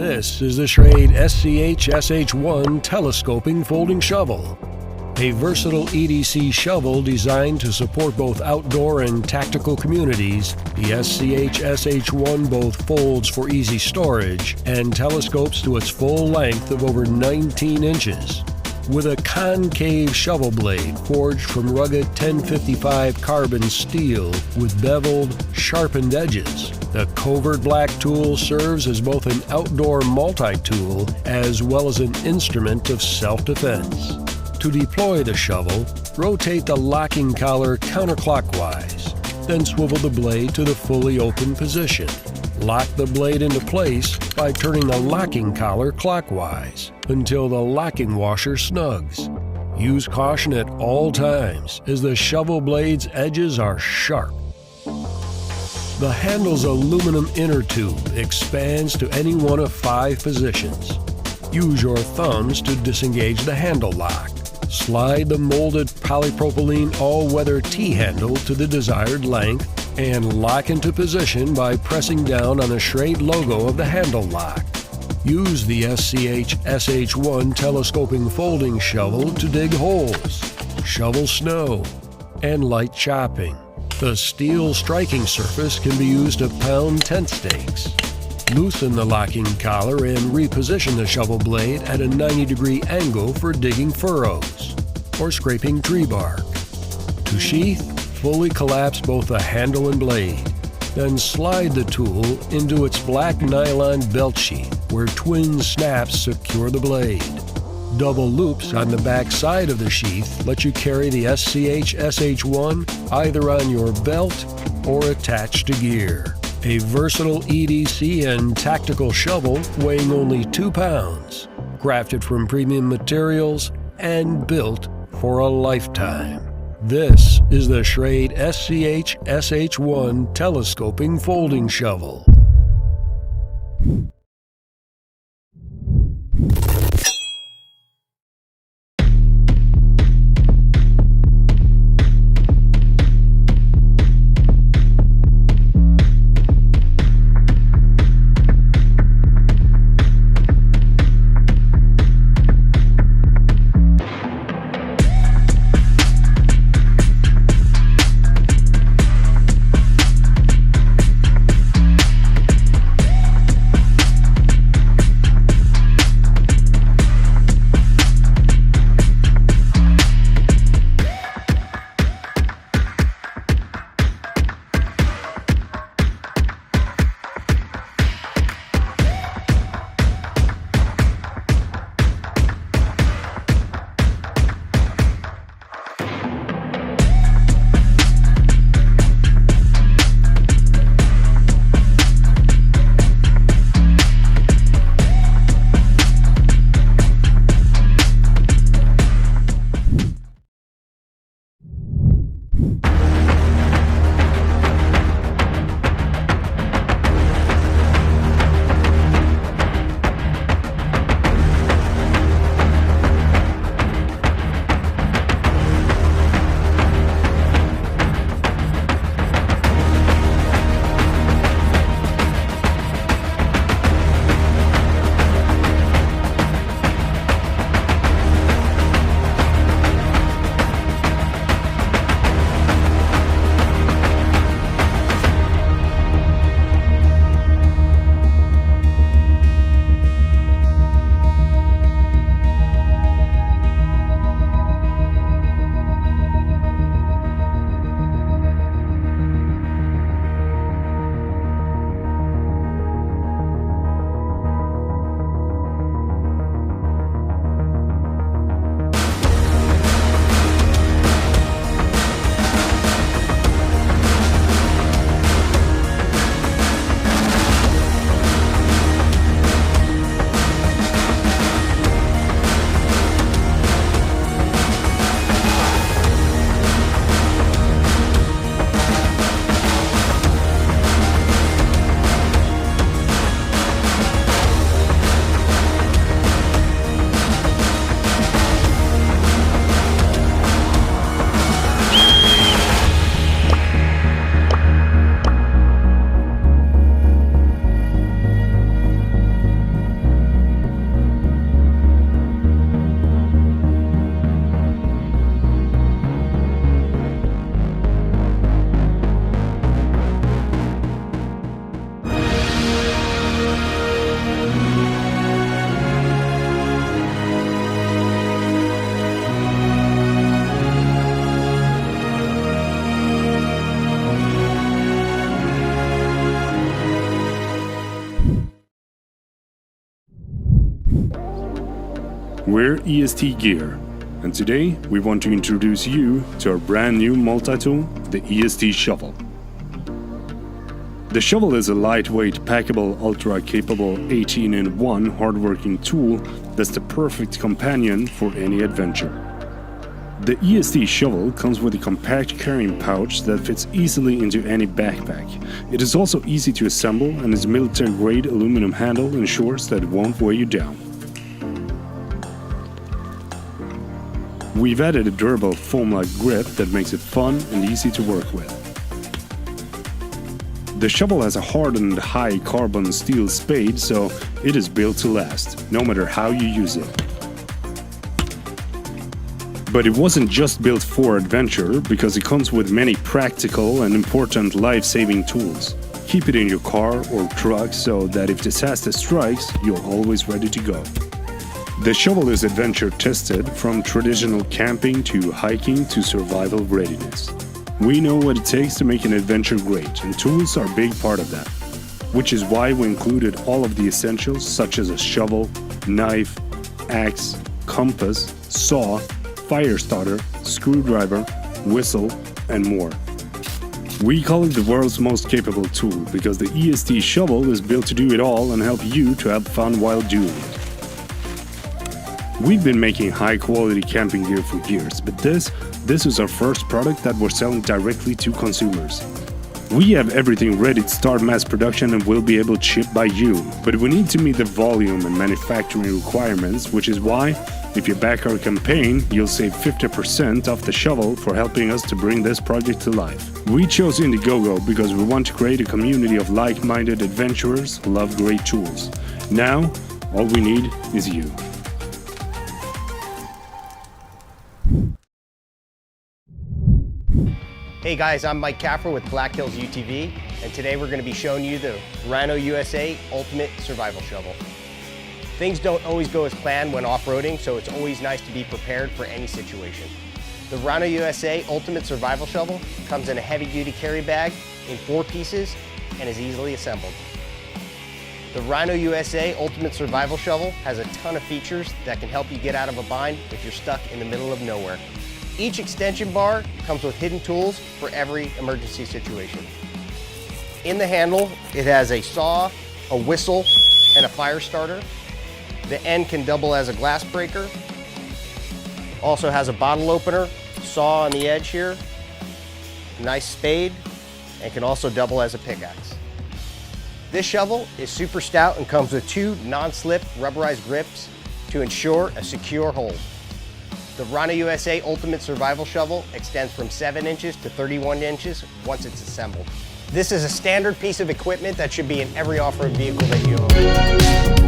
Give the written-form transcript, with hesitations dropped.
This is the Schrade SCH-SH1 Telescoping Folding Shovel, a versatile EDC shovel designed to support both outdoor and tactical communities. The SCH-SH1 both folds for easy storage and telescopes to its full length of over 19 inches. With a concave shovel blade forged from rugged 1055 carbon steel with beveled, sharpened edges, the covert black tool serves as both an outdoor multi-tool as well as an instrument of self-defense. To deploy the shovel, rotate the locking collar counterclockwise, then swivel the blade to the fully open position. Lock the blade into place by turning the locking collar clockwise until the locking washer snugs. Use caution at all times as the shovel blade's edges are sharp. The handle's aluminum inner tube expands to any one of 5 positions. Use your thumbs to disengage the handle lock. Slide the molded polypropylene all-weather T-handle to the desired length and lock into position by pressing down on the Schrade logo of the handle lock. Use the SCH-SH1 telescoping folding shovel to dig holes, shovel snow, and light chopping. The steel striking surface can be used to pound tent stakes. Loosen the locking collar and reposition the shovel blade at a 90-degree angle for digging furrows or scraping tree bark. To sheath, fully collapse both the handle and blade. Then slide the tool into its black nylon belt sheath where twin snaps secure the blade. Double loops on the back side of the sheath let you carry the SCH-SH1 either on your belt or attached to gear. A versatile EDC and tactical shovel weighing only 2 pounds, crafted from premium materials and built for a lifetime. This is the Schrade SCH-SH1 Telescoping Folding Shovel. We're EST Gear, and today we want to introduce you to our brand new multi-tool, the EST Shovel. The shovel is a lightweight, packable, ultra-capable 18-in-1 hardworking tool that's the perfect companion for any adventure. The EST Shovel comes with a compact carrying pouch that fits easily into any backpack. It is also easy to assemble, and its military-grade aluminum handle ensures that it won't weigh you down. We've added a durable foam-like grip that makes it fun and easy to work with. The shovel has a hardened high-carbon steel spade, so it is built to last, no matter how you use it. But it wasn't just built for adventure, because it comes with many practical and important life-saving tools. Keep it in your car or truck so that if disaster strikes, you're always ready to go. The shovel is adventure tested, from traditional camping to hiking to survival readiness. We know what it takes to make an adventure great, and tools are a big part of that. Which is why we included all of the essentials such as a shovel, knife, axe, compass, saw, fire starter, screwdriver, whistle, and more. We call it the world's most capable tool because the EST Shovel is built to do it all and help you to have fun while doing it. We've been making high-quality camping gear for years, but this is our first product that we're selling directly to consumers. We have everything ready to start mass production and will be able to ship by June, but we need to meet the volume and manufacturing requirements, which is why, if you back our campaign, you'll save 50% off the shovel for helping us to bring this project to life. We chose Indiegogo because we want to create a community of like-minded adventurers who love great tools. Now, all we need is you. Hey guys, I'm Mike Caffer with Black Hills UTV, and today we're going to be showing you the Rhino USA Ultimate Survival Shovel. Things don't always go as planned when off-roading, so it's always nice to be prepared for any situation. The Rhino USA Ultimate Survival Shovel comes in a heavy-duty carry bag in 4 pieces and is easily assembled. The Rhino USA Ultimate Survival Shovel has a ton of features that can help you get out of a bind if you're stuck in the middle of nowhere. Each extension bar comes with hidden tools for every emergency situation. In the handle, it has a saw, a whistle, and a fire starter. The end can double as a glass breaker. Also has a bottle opener, saw on the edge here, nice spade, and can also double as a pickaxe. This shovel is super stout and comes with 2 non-slip rubberized grips to ensure a secure hold. The Rhino USA Ultimate Survival Shovel extends from 7 inches to 31 inches once it's assembled. This is a standard piece of equipment that should be in every off-road vehicle that you own.